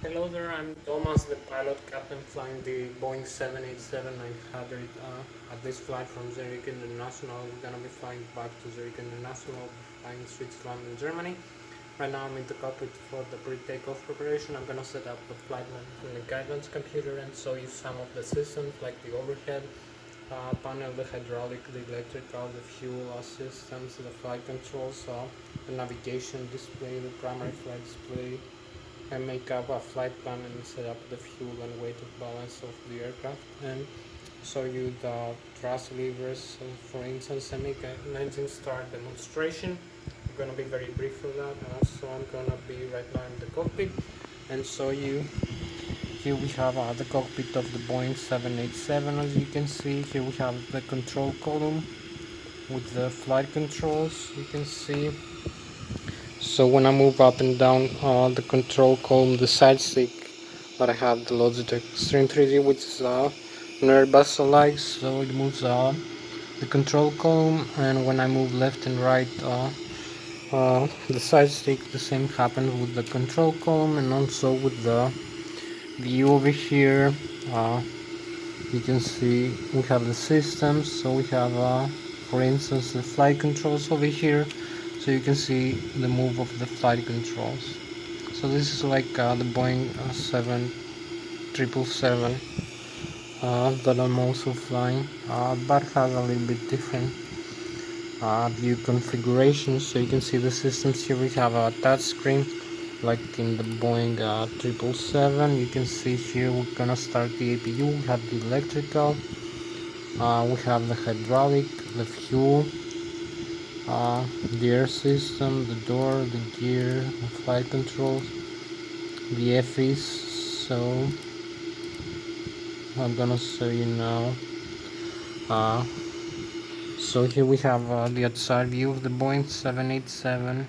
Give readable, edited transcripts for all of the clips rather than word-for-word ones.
Hello there, I'm Thomas, the pilot captain flying the Boeing 787-900 at this flight from Zurich International. We're going to be flying back to Zurich International, flying Switzerland and Germany. Right now I'm in the cockpit for the pre-takeoff preparation. I'm going to set up the flight guidance computer and show you some of the systems like the overhead panel, the hydraulic, the electrical, the fuel systems, the flight controls, the navigation display, the primary flight display, and make up a flight plan and set up the fuel and weight of balance of the aircraft, and show you the thrust levers, for instance, and make an engine start demonstration. I'm going to be very brief for that. So I'm going to be right now in the cockpit and show you. Here we have the cockpit of the Boeing 787. As you can see, here we have the control column with the flight controls. You can see. So when I move up and down the control column, the side stick, but I have the Lszh Extreme 3D, which is an Airbus alike, so it moves the control column, and when I move left and right the side stick, the same happens with the control column and also with the view over here. You can see we have the systems, so we have for instance the flight controls over here, so you can see the move of the flight controls. So this is like the Boeing 777 that I'm also flying, but has a little bit different view configuration. So you can see the systems here. We have a touch screen like in the Boeing 777. You can see here we're gonna start the APU. We have the electrical, we have the hydraulic, the fuel, the air system, the door, the gear, the flight controls, the FEs. So I'm gonna show you now. So here we have the outside view of the Boeing 787,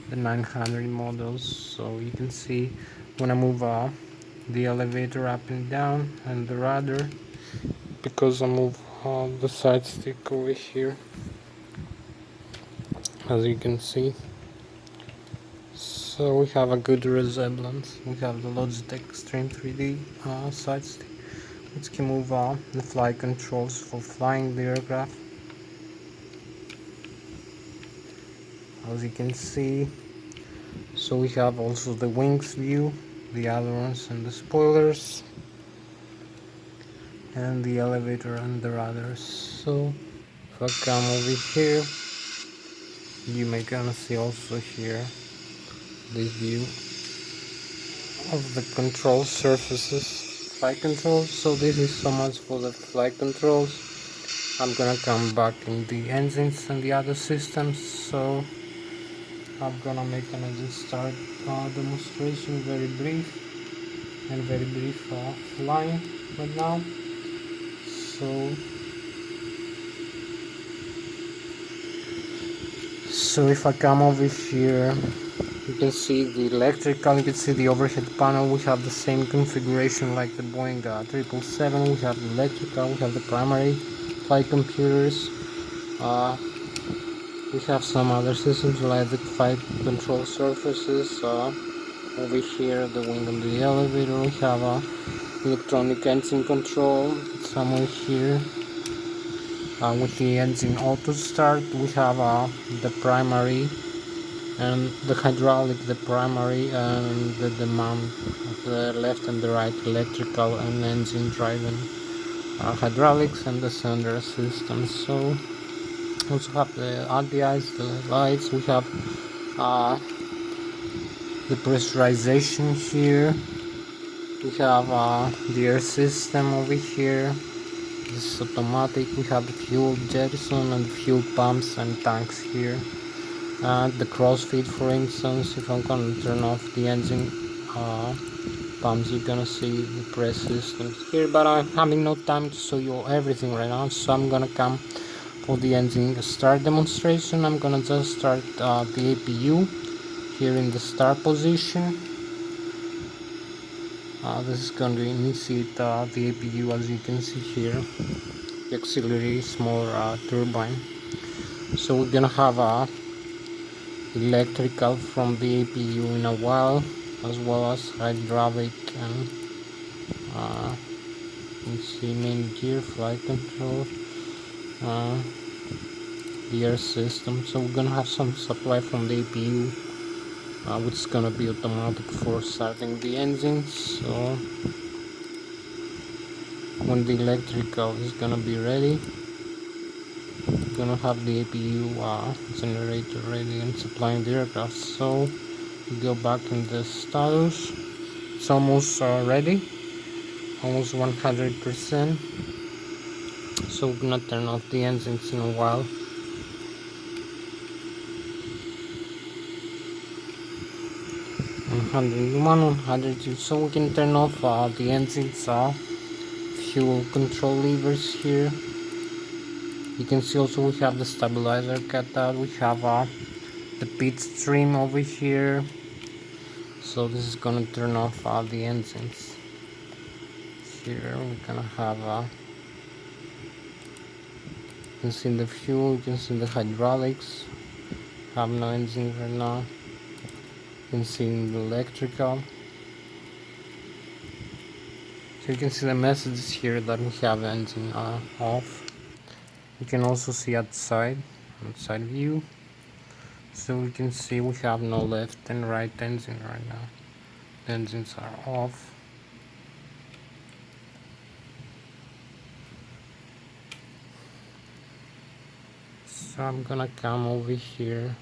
the 900 models. So you can see when I move the elevator up and down and the rudder, because I move the side stick over here, as you can see. So we have a good resemblance. We have the Lszh Extreme 3D side stick, which can move the flight controls for flying the aircraft. As you can see, so we have also the wings view, the ailerons and the spoilers, and the elevator and the rudders. So if I come over here, you may gonna see also here this view of the control surfaces, flight controls. So this is so much for the flight controls. I'm gonna come back in the engines and the other systems. So I'm gonna make an engine start demonstration, very brief flying right now. So if I come over here, you can see the electrical, you can see the overhead panel. We have the same configuration like the Boeing 777. We have the electrical, we have the primary flight computers, we have some other systems like the flight control surfaces. Over here, the wing and the elevator. We have electronic engine control somewhere here. With the engine auto start, we have the primary and the hydraulic, the primary, and the mount, the left and the right electrical and engine driven hydraulics, and the sender system. So also have the RDIs, the lights. We have the pressurization here. We have the air system over here. This is automatic. We have the fuel jettison and the fuel pumps and tanks here. And the crossfeed, for instance, if I'm gonna turn off the engine pumps, you're gonna see the press systems here, but I'm having no time to show you everything right now, so I'm gonna come for the engine start demonstration. I'm gonna just start the APU here in the start position. This is going to initiate the APU, as you can see here, the auxiliary small turbine. So we're gonna have electrical from the APU in a while. as well as hydraulic and you see main gear, flight control, uh, the air system. So we're gonna have some supply from the APU, which is gonna be automatic for starting the engines. So when the electrical is gonna be ready, we're gonna have the APU generator ready and supplying the aircraft. So we go back in the status. It's almost ready, almost 100%. So we're gonna turn off the engines in a while. 101, 102. So we can turn off the engines, fuel control levers here. You can see also we have the stabilizer cut out. We have the pit stream over here. So this is gonna turn off the engines. Here we're gonna have you can see the fuel, you can see the hydraulics. Have no engine right now. You can see the electrical. So you can see the messages here that we have engine off. You can also see outside view. So we can see we have no left and right engine right now. The engines are off. So I'm gonna come over here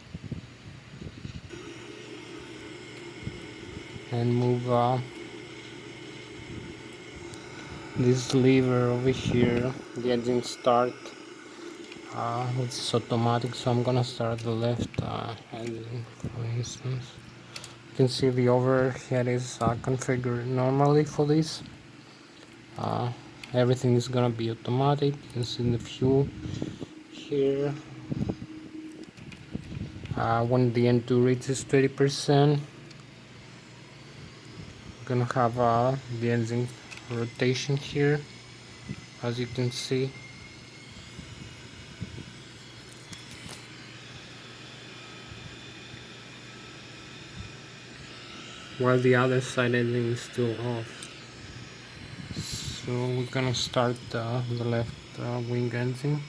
and move this lever over here, the engine start, which is automatic. So I'm gonna start the left engine, for instance. You can see the overhead is configured normally for this. Everything is gonna be automatic. You can see the fuel here. When the N2 reaches 30%, we're gonna have the engine rotation here, as you can see. While the other side engine is still off. So we're gonna start the left wing engine.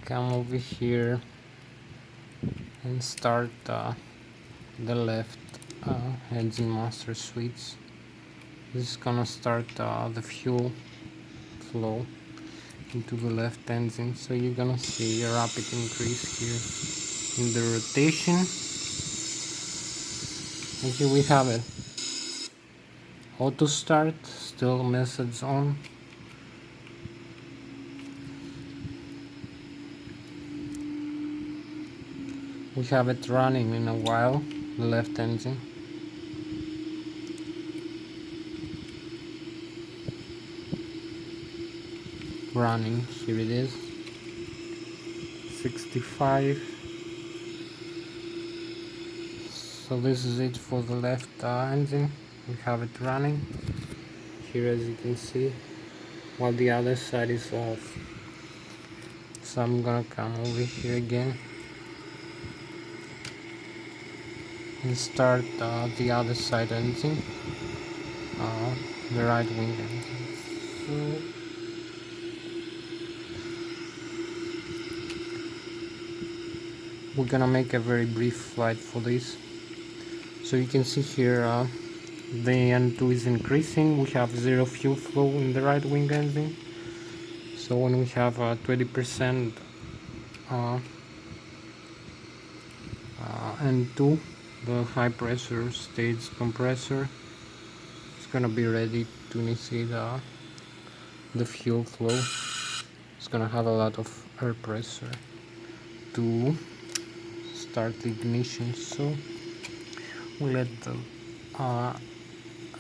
Come over here and start the left engine master switch. This is gonna start the fuel flow into the left engine. So you're gonna see a rapid increase here in the rotation. And here we have it. Auto start, still message on. We have it running in a while, the left engine. Running, here it is. 65. So this is it for the left engine. We have it running here, as you can see, while the other side is off. So I'm gonna come over here again and start the other side engine, the right wing engine. So we're gonna make a very brief flight for this. So you can see here the N2 is increasing. We have 0 fuel flow in the right wing engine. So when we have 20% N2, the high pressure stage compressor is gonna be ready to initiate the fuel flow. It's gonna have a lot of air pressure to start the ignition. So we let the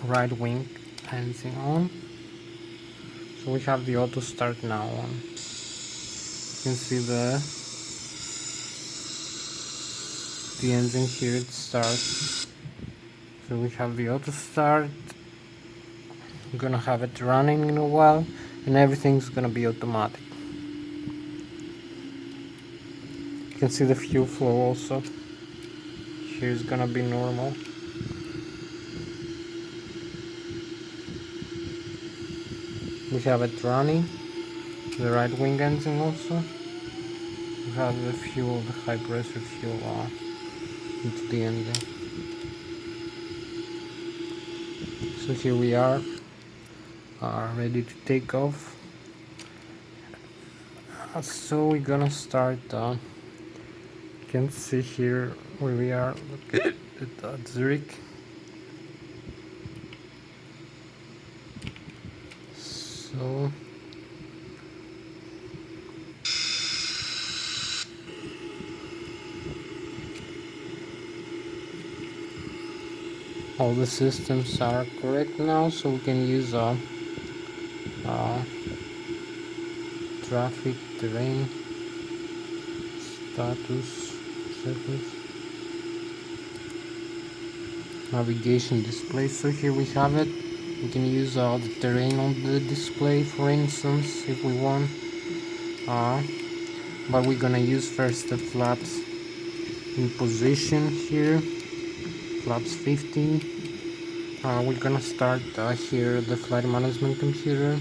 right wing engine on. So we have the auto start now on. You can see the engine here, it starts. So we have the auto start. I'm gonna have it running in a while, and everything's gonna be automatic. can see the fuel flow also. Here's gonna be normal. We have it running, the right wing engine also. We have the fuel, the high pressure fuel into the engine. So here we are ready to take off. So we're gonna start. You can see here where we are. Look at Zurich. So all the systems are correct now, so we can use traffic, terrain, status, settings, navigation display. So here we have it. We can use the terrain on the display, for instance, if we want. But we're gonna use first the flaps in position here, flaps 15. We're gonna start here the flight management computer,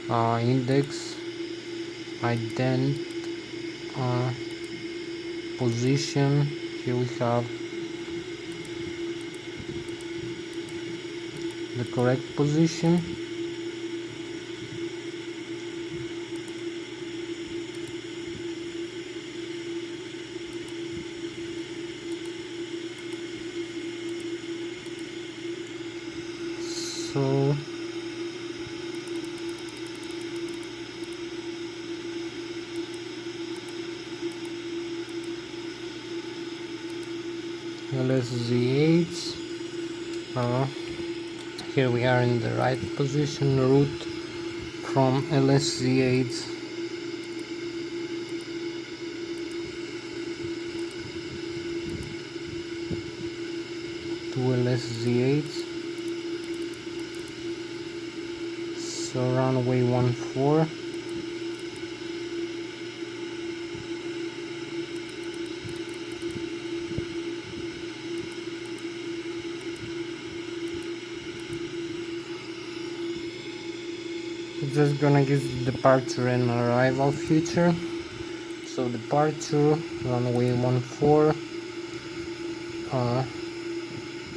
index, ident, position. Here we have the correct position. So Lszh, here we are in the right position, route from Lszh to Lszh. So runway 14. Just gonna use the departure and arrival feature. So departure, runway 14,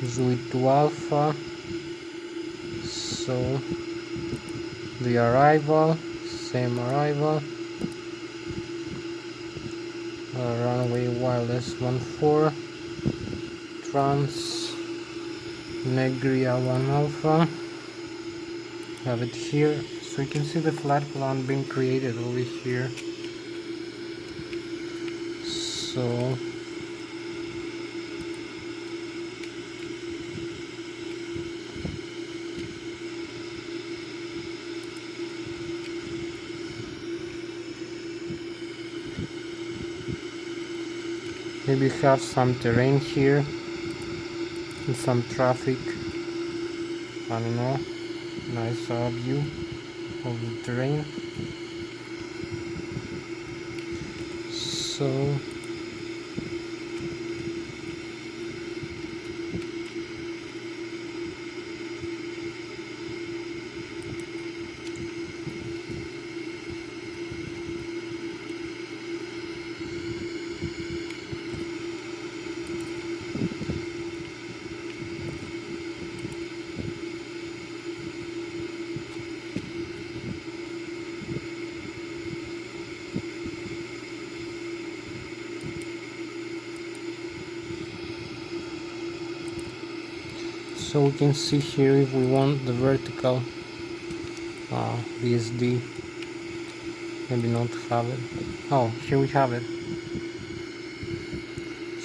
Zui to Alpha. So the arrival, same arrival, runway wireless 14, trans, Negria 1 Alpha. Have it here. So you can see the flight plan being created over here. So maybe have some terrain here and some traffic. I don't know. Nice view of the terrain. So so we can see here if we want the vertical BSD, maybe not have it. Oh, here we have it.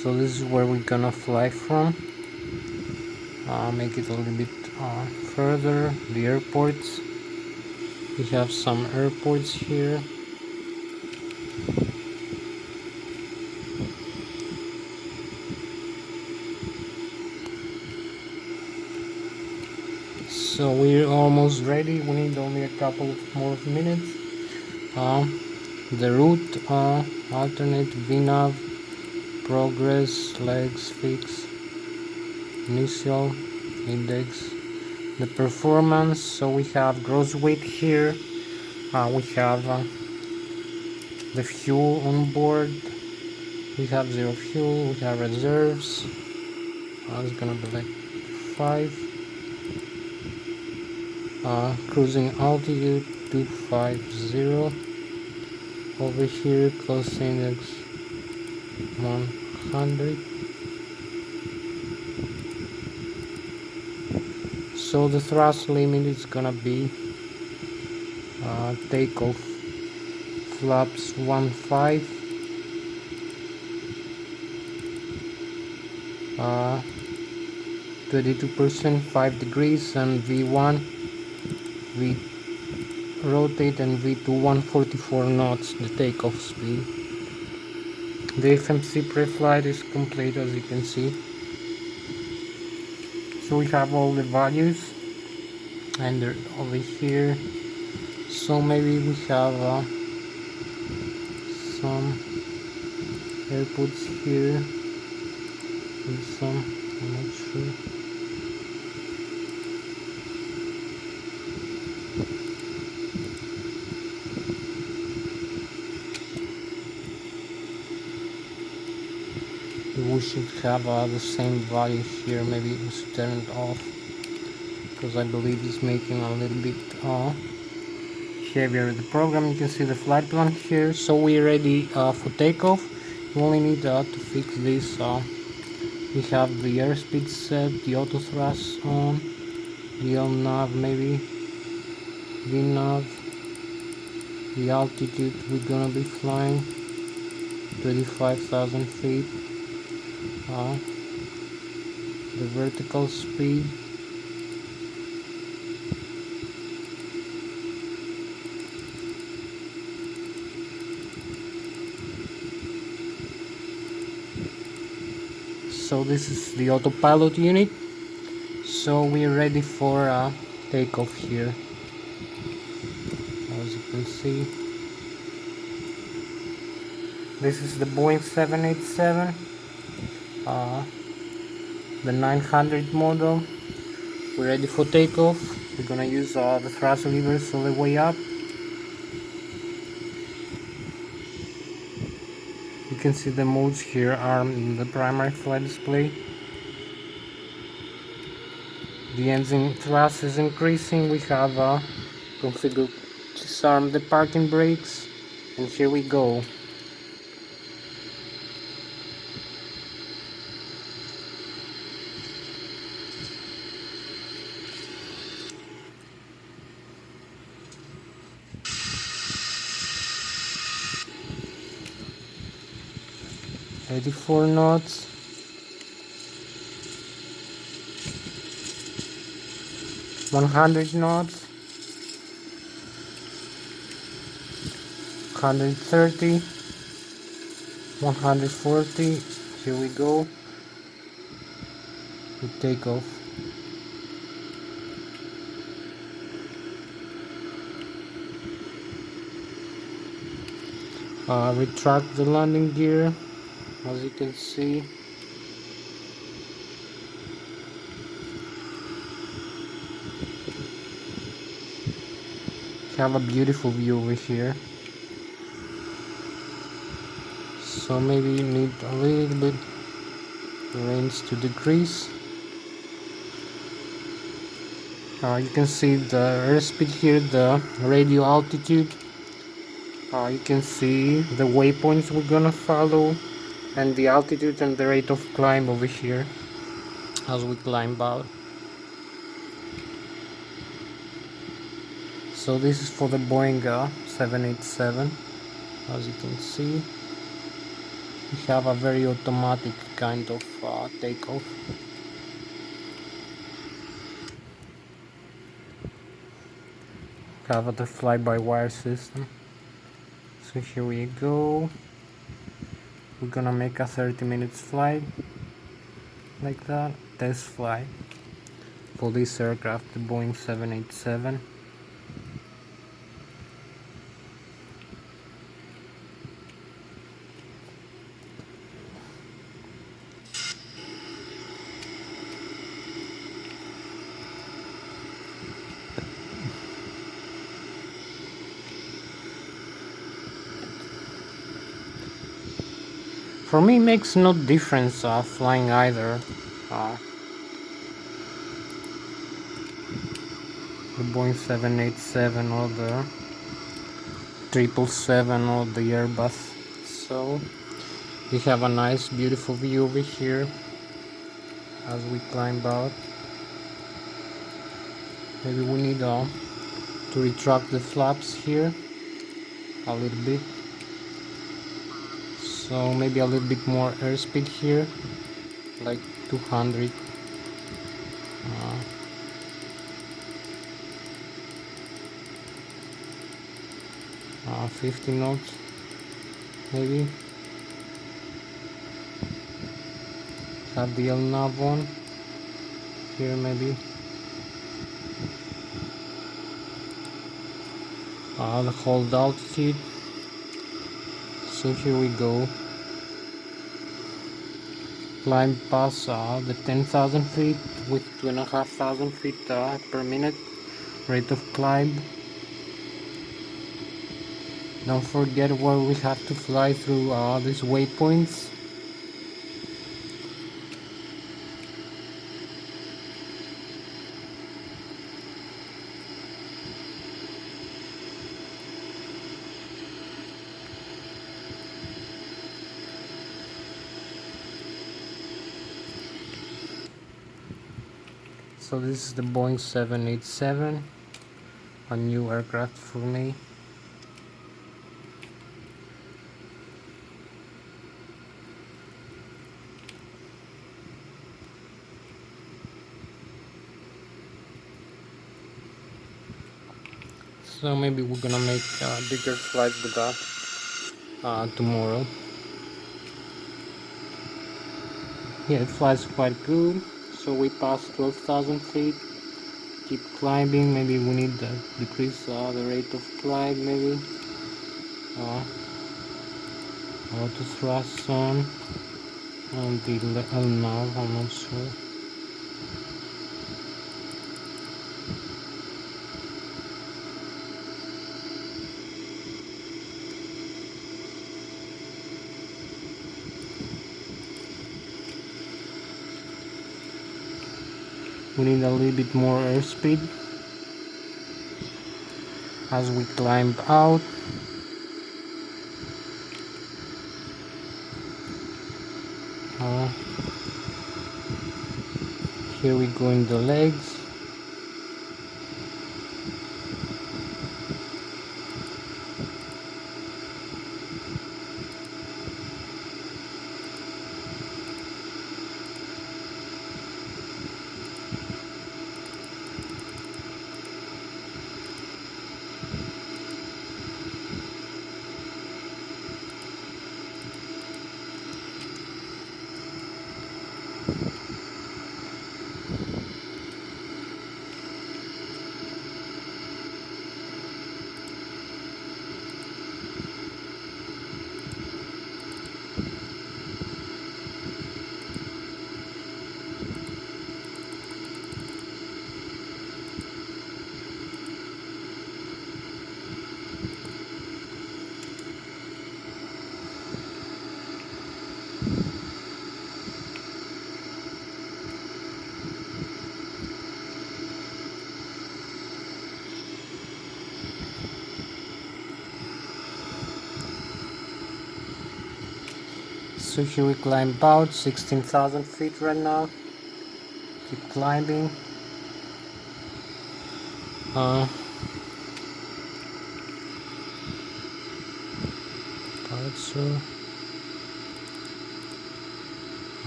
So this is where we're gonna fly from. Make it a little bit further. The airports, we have some airports here. So we're almost ready. We need only a couple more minutes. the route, alternate, VNav, progress, legs, fix, initial, index, the performance. So we have gross weight here, we have the fuel on board, we have 0 fuel, we have reserves, it's gonna be like 5, cruising altitude 250, over here close index 100. So the thrust limit is gonna be takeoff flaps 15, 22%, 5 degrees, and V1, V rotate, and V2 144 knots, the takeoff speed. The FMC pre-flight is complete, as you can see. So we have all the values, and they're over here. So maybe we have some airports here, and some, I'm not sure. We should have the same value here. Maybe it's turned off, because I believe it's making a little bit heavier the program. You can see the flight plan here. So we're ready for takeoff. You only need to fix this. We have the airspeed set, the auto thrust on, the LNAV, maybe VNav, the altitude we're gonna be flying 25,000 feet, the vertical speed, so this is the autopilot unit. So we're ready for takeoff here, as you can see. This is the Boeing 787, the 900 model. We're ready for takeoff. We're gonna use the thrust levers all the way up. You can see the modes here are in the primary flight display. The engine thrust is increasing. We have configured to disarm the parking brakes, and here we go. Eighty-four knots. 100 knots, 130, 140, here we go, we take off. Retract the landing gear, as you can see. Have a beautiful view over here. So maybe you need a little bit range to decrease. You can see the airspeed here, the radio altitude. You can see the waypoints we're gonna follow, and the altitude and the rate of climb over here as we climb out. So this is for the Boeing 787. As you can see, we have a very automatic kind of takeoff. Have the fly-by-wire system. So here we go. We're gonna make a 30 minutes flight like that, test flight for this aircraft, the Boeing 787. For me, it makes no difference flying either. The Boeing 787 or the 777 or the Airbus. So we have a nice beautiful view over here as we climb out. Maybe we need to retract the flaps here a little bit, so maybe a little bit more airspeed here, like 200. 50 knots maybe. Have the nav on here maybe. The hold altitude. So here we go. Climb past the 10,000 feet with 2,500 feet per minute rate of climb. Don't forget where we have to fly through these waypoints. So this is the Boeing 787, a new aircraft for me. So maybe we're gonna make a bigger flight with that tomorrow. Yeah, it flies quite good. So we passed 12,000 feet. Keep climbing. Maybe we need to decrease the rate of climb. Maybe auto thrust on the nav. I'm not sure. We need a little bit more airspeed as we climb out. Here we go in the legs. So here we climb about 16,000 feet right now. Keep climbing. Departure.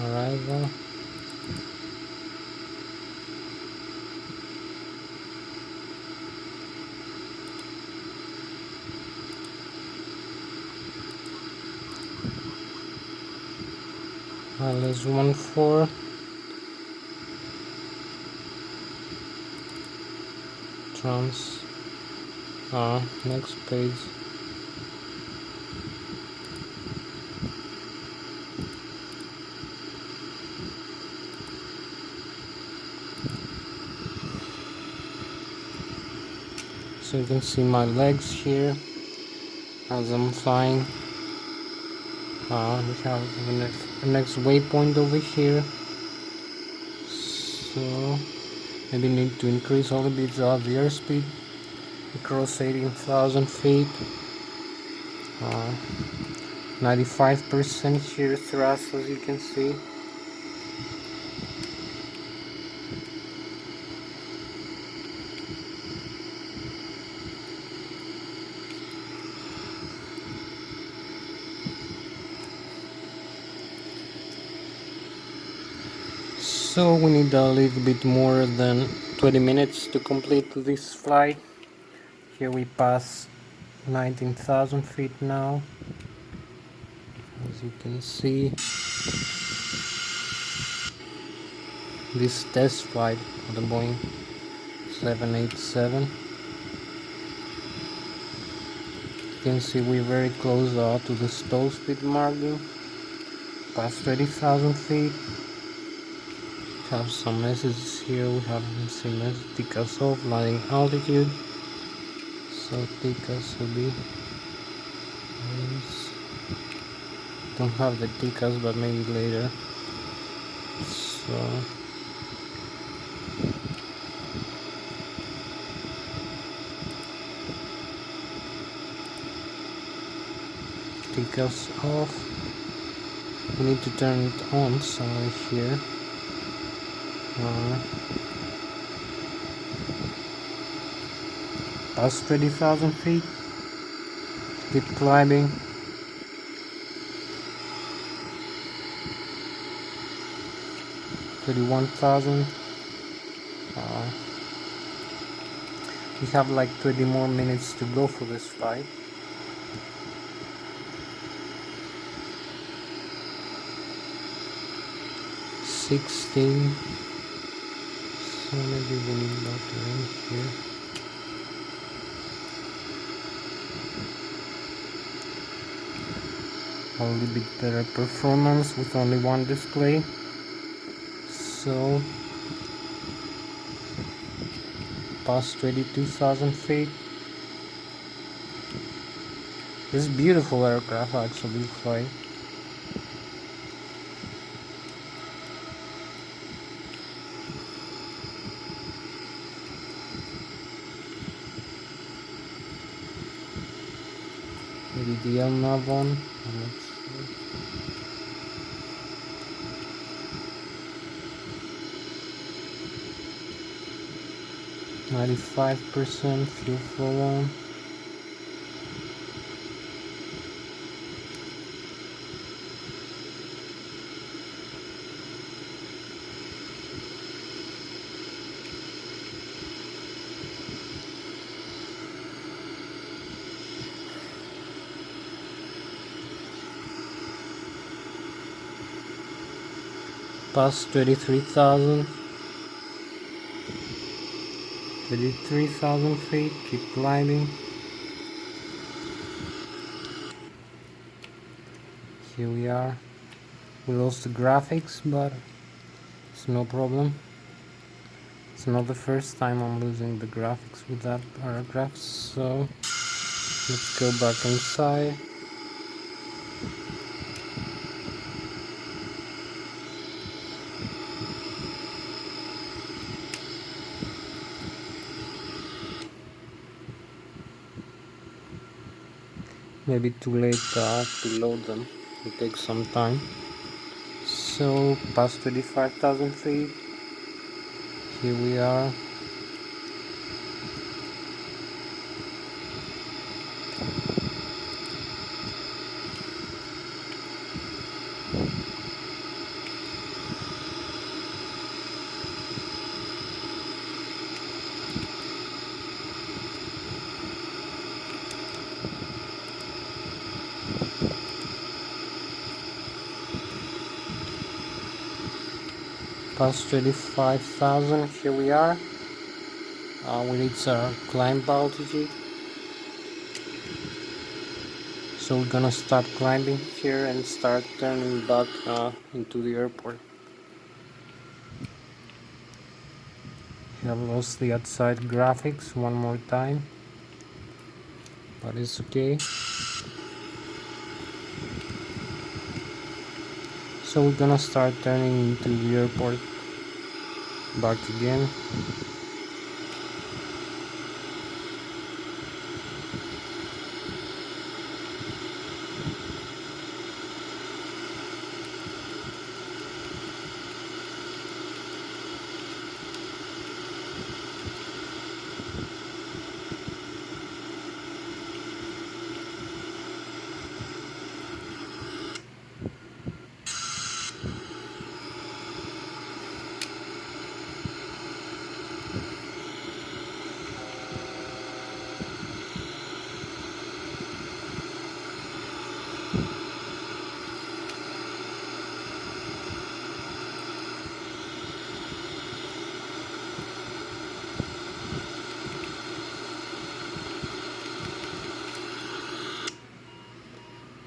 Arrival. Lszh 14. Trans. Next page. So you can see my legs here as I'm flying. We have the next waypoint over here, so maybe need to increase a little bit the airspeed across 18,000 feet. 95% here thrust, as you can see. So we need a little bit more than 20 minutes to complete this flight. Here we pass 19,000 feet now, as you can see. This test flight of the Boeing 787. You can see we're very close to the stall speed margin, past 30,000 feet. Have some messages here. We have some messages. Take us off, landing altitude. So take us will be nice. Don't have the take us, but maybe later. So take us off. We need to turn it on somewhere here. Past 30,000 feet. Keep climbing. $31,000. We have like 20 more minutes to go for this flight. $16. So maybe we need about to range here. A little bit better performance with only one display. So past 22,000 feet. This is beautiful aircraft actually fly. Maybe the LNAV one, I'm not sure. %, fuel flow on. Past 23,000. 33,000 feet, keep climbing. Here we are. We lost the graphics, but it's no problem. It's not the first time I'm losing the graphics with that paragraph, so let's go back inside. Maybe too late to load them. It takes some time. So past 25,000 feet. Here we are. Past 25,000, here we are. We reach our climb altitude. So we're gonna start climbing here and start turning back into the airport. We have lost the outside graphics one more time, but it's okay. So we're gonna start turning into the airport back again.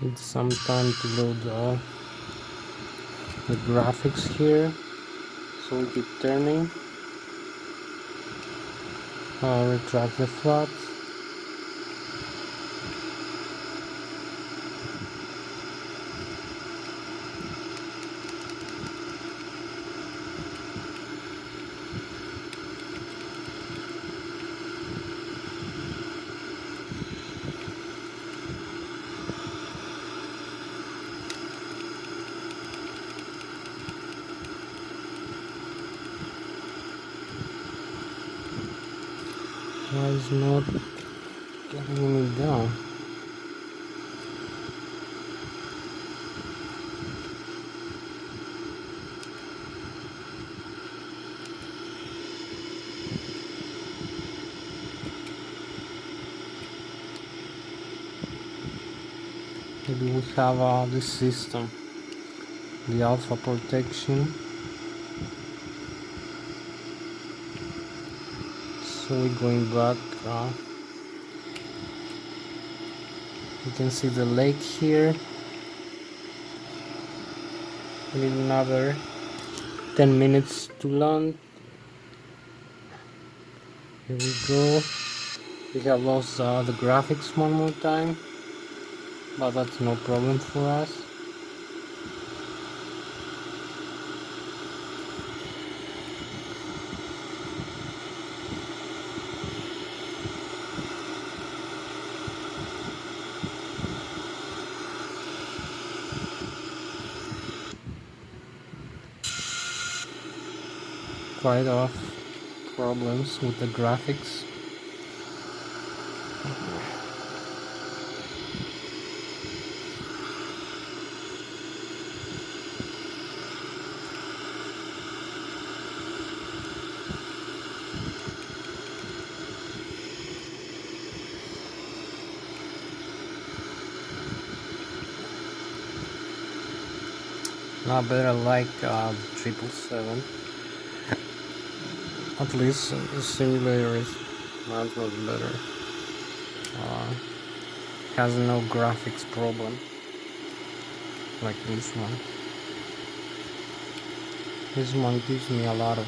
It's some time to load the graphics here. So we keep turning. Retract the flat. Why is not getting me down? Maybe we have this system, the alpha protection. So we're going back. You can see the lake here. We need another 10 minutes to land. Here we go. We have lost the graphics one more time, but that's no problem for us. Quite off problems with the graphics. Not better like 777. At least the simulator is much better. Has no graphics problem like this one. This one gives me a lot of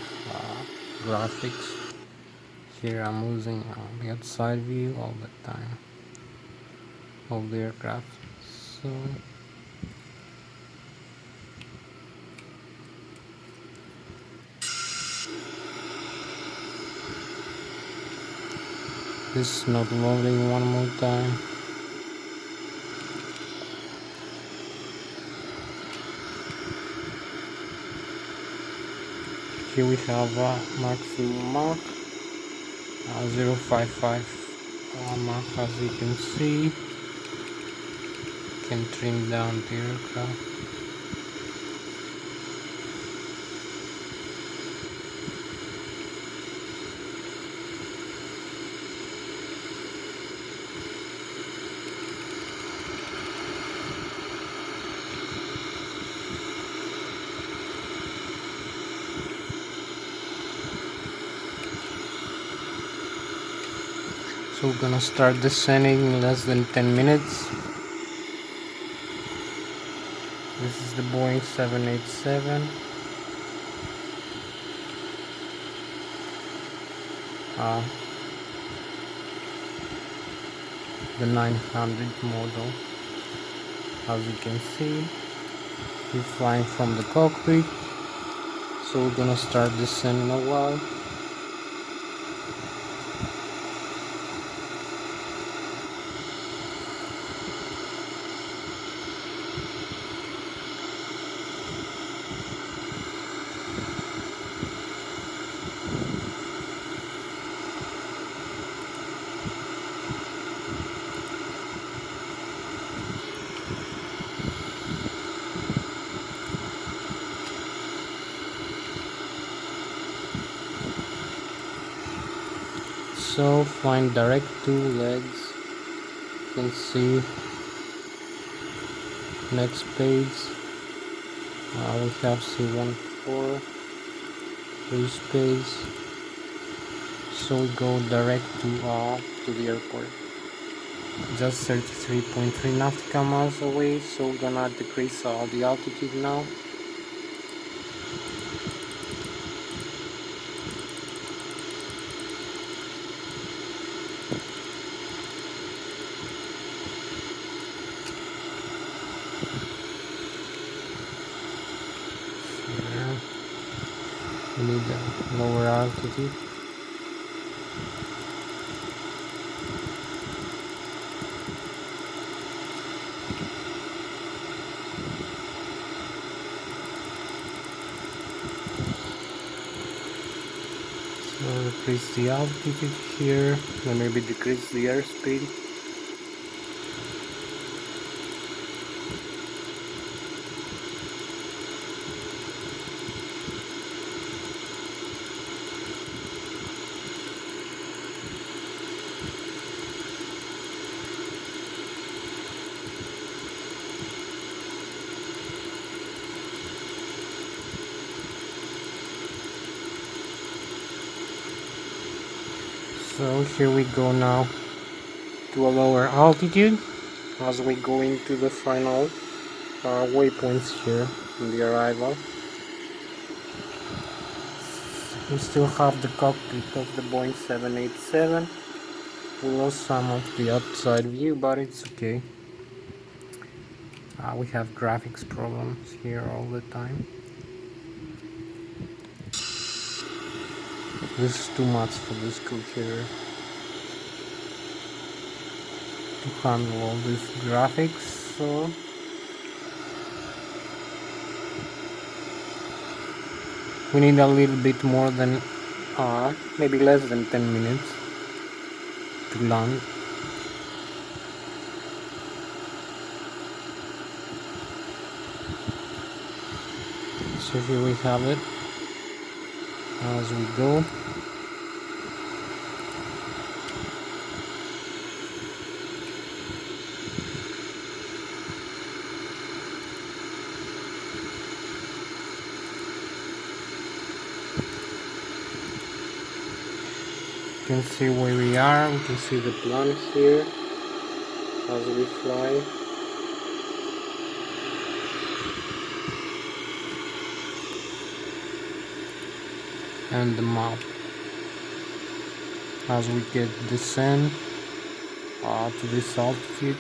graphics. Here I'm using the outside view all the time of the aircraft. So this is not loading one more time. Here we have maximum Mach 0.55 Mach, as you can see. You can trim down the aircraft. So we're gonna start descending in less than 10 minutes. This is the Boeing 787. The 900 model, as you can see. We're flying from the cockpit, so we're gonna start descending in a while. So flying direct to legs. You can see next page. We have C14 this page. So we go direct to the airport. Just 33.3 nautical miles away. So we're gonna decrease the altitude now. We need a lower altitude. So increase the altitude here, and maybe decrease the airspeed. So here we go now to a lower altitude as we go into the final waypoints here in the arrival. We still have the cockpit of the Boeing 787. We lost some of the outside view, but it's okay. We have graphics problems here all the time. This is too much for this computer to handle all these graphics, so we need a little bit more than maybe less than 10 minutes to land. So here we have it as we go. You can see where we are, we can see the plan here as we fly. And the map as we get descend to this altitude.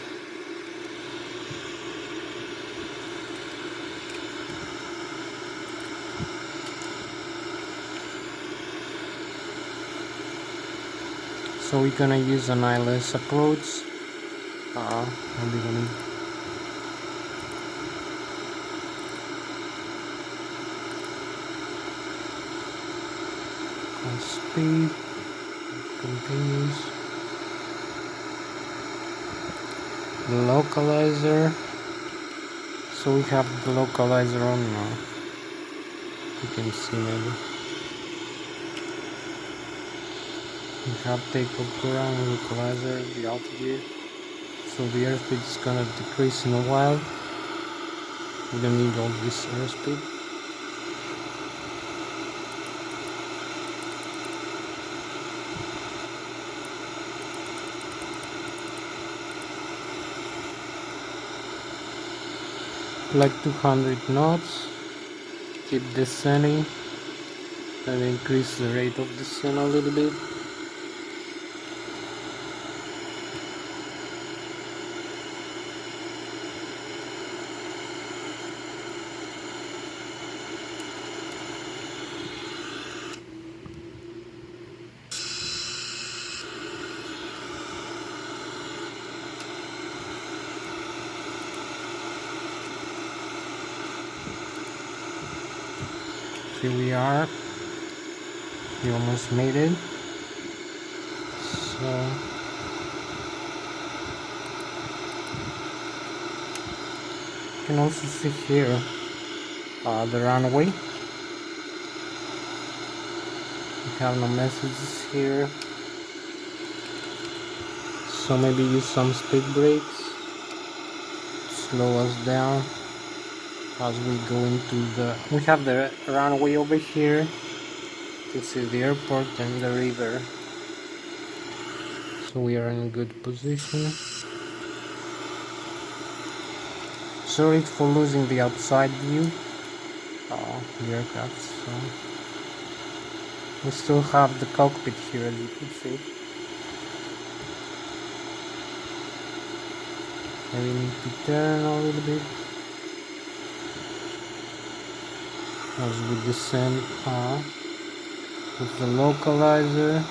So we're gonna use an Lszh approach. And we're gonna speed continues. The localizer. So we have the localizer on now. You can see maybe. We have takeoff ground localizer, the altitude. So the airspeed is gonna decrease in a while. We don't need all this airspeed. Like 200 knots. Keep descending and increase the rate of descent a little bit. Here we are. We almost made it. So you can also see here the runway. We have no messages here. So maybe use some speed brakes, slow us down as we go into we have the runway over here. You can see the airport and the river. So we are in a good position. Sorry for losing the outside view of the aircraft. So we still have the cockpit here, as you can see. Maybe need to turn a little bit as we descend with the localizer.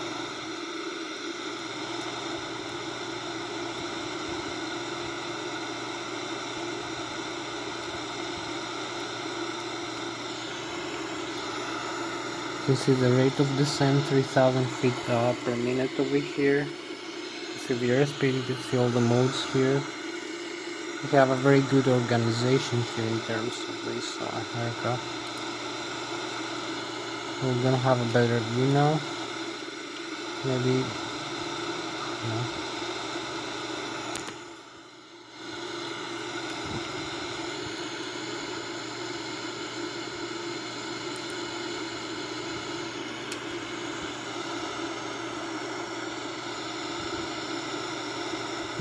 You can see the rate of descent, 3,000 feet per minute over here. You see the airspeed, you can see all the modes here. We have a very good organization here in terms of this aircraft. We're gonna have a better view now. Maybe, no.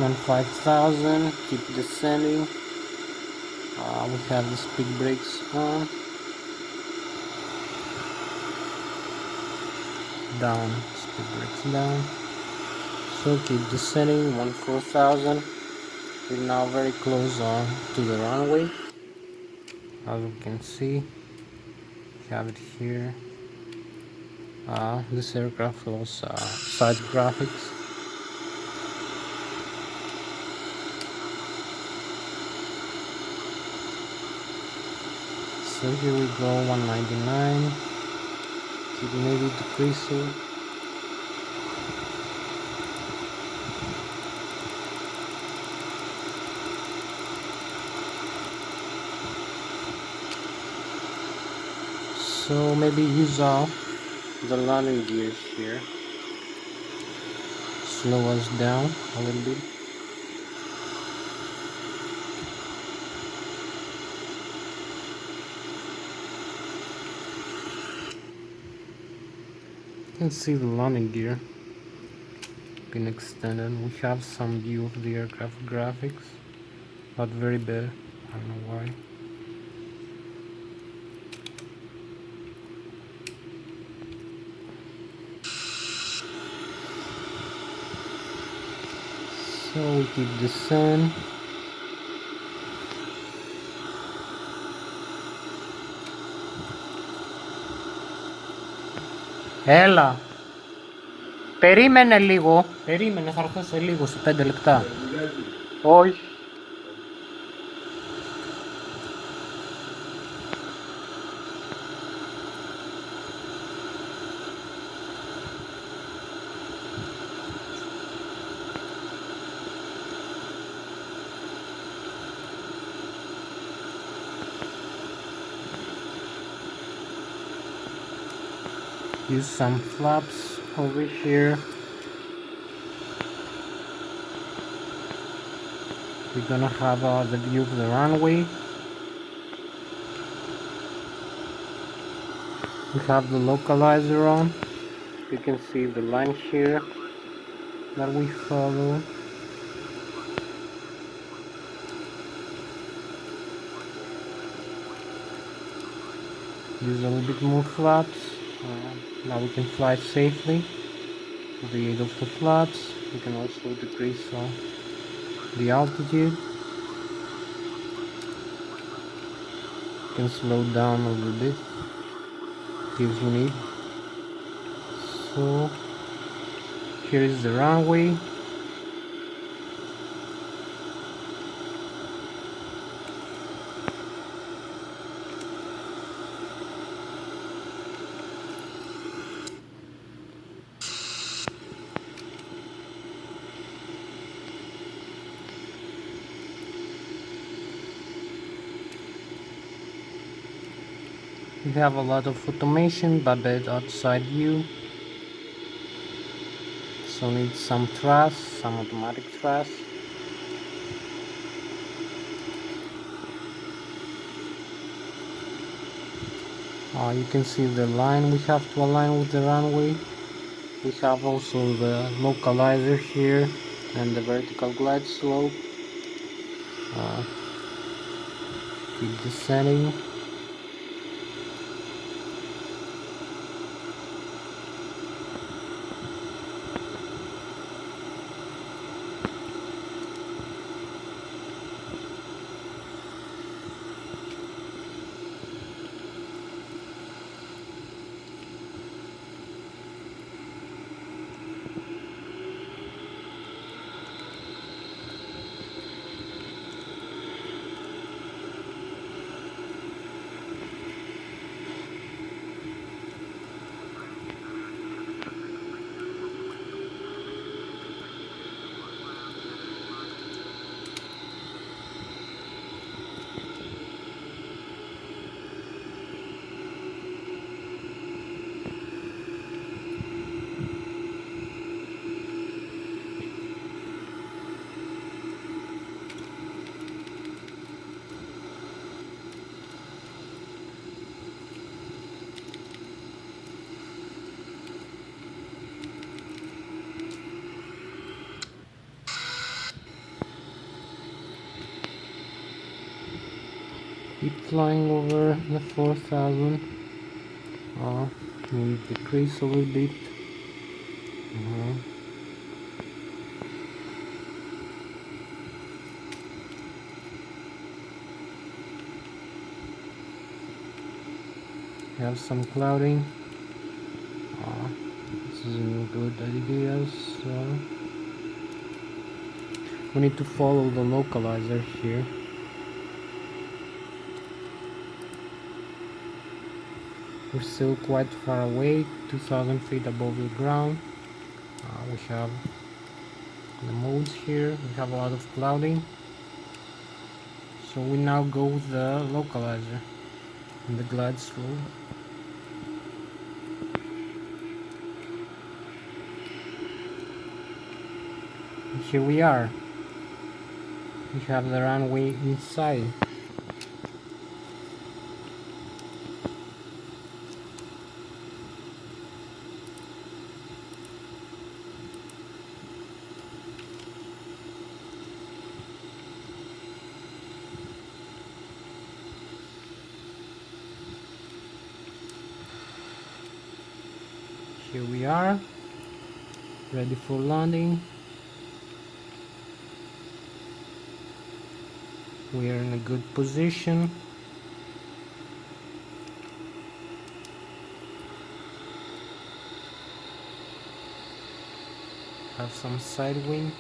And 5,000, keep descending. We have the speed brakes on. Down, speed brakes down. So keep descending, 14,000. We're now very close to the runway. As you can see, we have it here. This aircraft was side graphics. So here we go, 199. Keep maybe decreasing. So maybe use the landing gears here. Slow us down a little bit. You can see the landing gear been extended. We have some view of the aircraft graphics, but very bad. I don't know why. So we keep descend. Έλα! Περίμενε λίγο. Περίμενε, θα έρθω σε λίγο, σε 5 λεπτά. Όχι. Use some flaps over here. We're gonna have the view of the runway. We have the localizer on. You can see the line here that we follow. Use a little bit more flaps. Now we can fly safely with the aid of the flaps. We can also decrease the altitude. You can slow down a little bit if you need. So here is the runway. We have a lot of automation, but it's outside view. So need some thrust, some automatic thrust. You can see the line we have to align with the runway. We have also the localizer here and the vertical glide slope. Keep descending. Keep flying over the 4000. We'll decrease a little bit. We have some clouding. This isn't a good idea, so we need to follow the localizer here. We're still quite far away, 2000 feet above the ground. We have the modes here, we have a lot of clouding. So we now go with the localizer and the glide slope. And here we are. We have the runway inside. Here we are, ready for landing. We are in a good position. Have some side wind.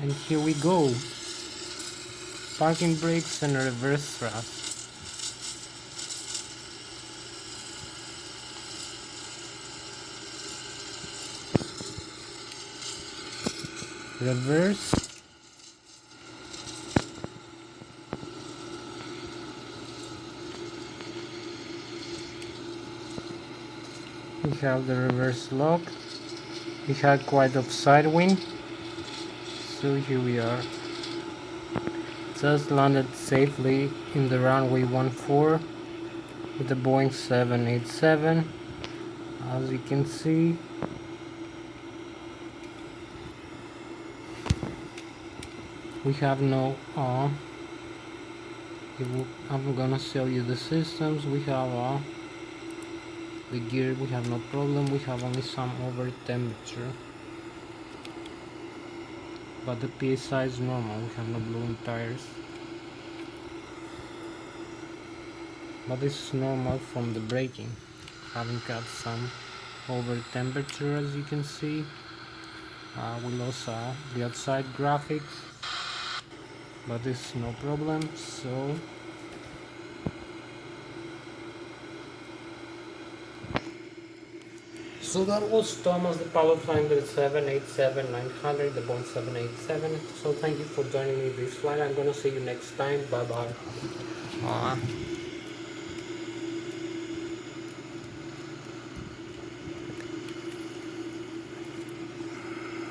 And here we go. Parking brakes and reverse thrust. Reverse. We have the reverse lock. We had quite a side wind. So here we are. Just landed safely in the runway 14 with the Boeing 787. As you can see, we have no I'm gonna show you the systems. We have the gear, we have no problem. We have only some over temperature. but the PSI is normal. We have no blown tires, but this is normal from the braking. Having got some over temperature, as you can see. We lost the outside graphics, but this is no problem. So that was Thomas, the pilot flying the 787-900, the Boeing 787. So thank you for joining me this flight. I'm gonna see you next time. Bye bye.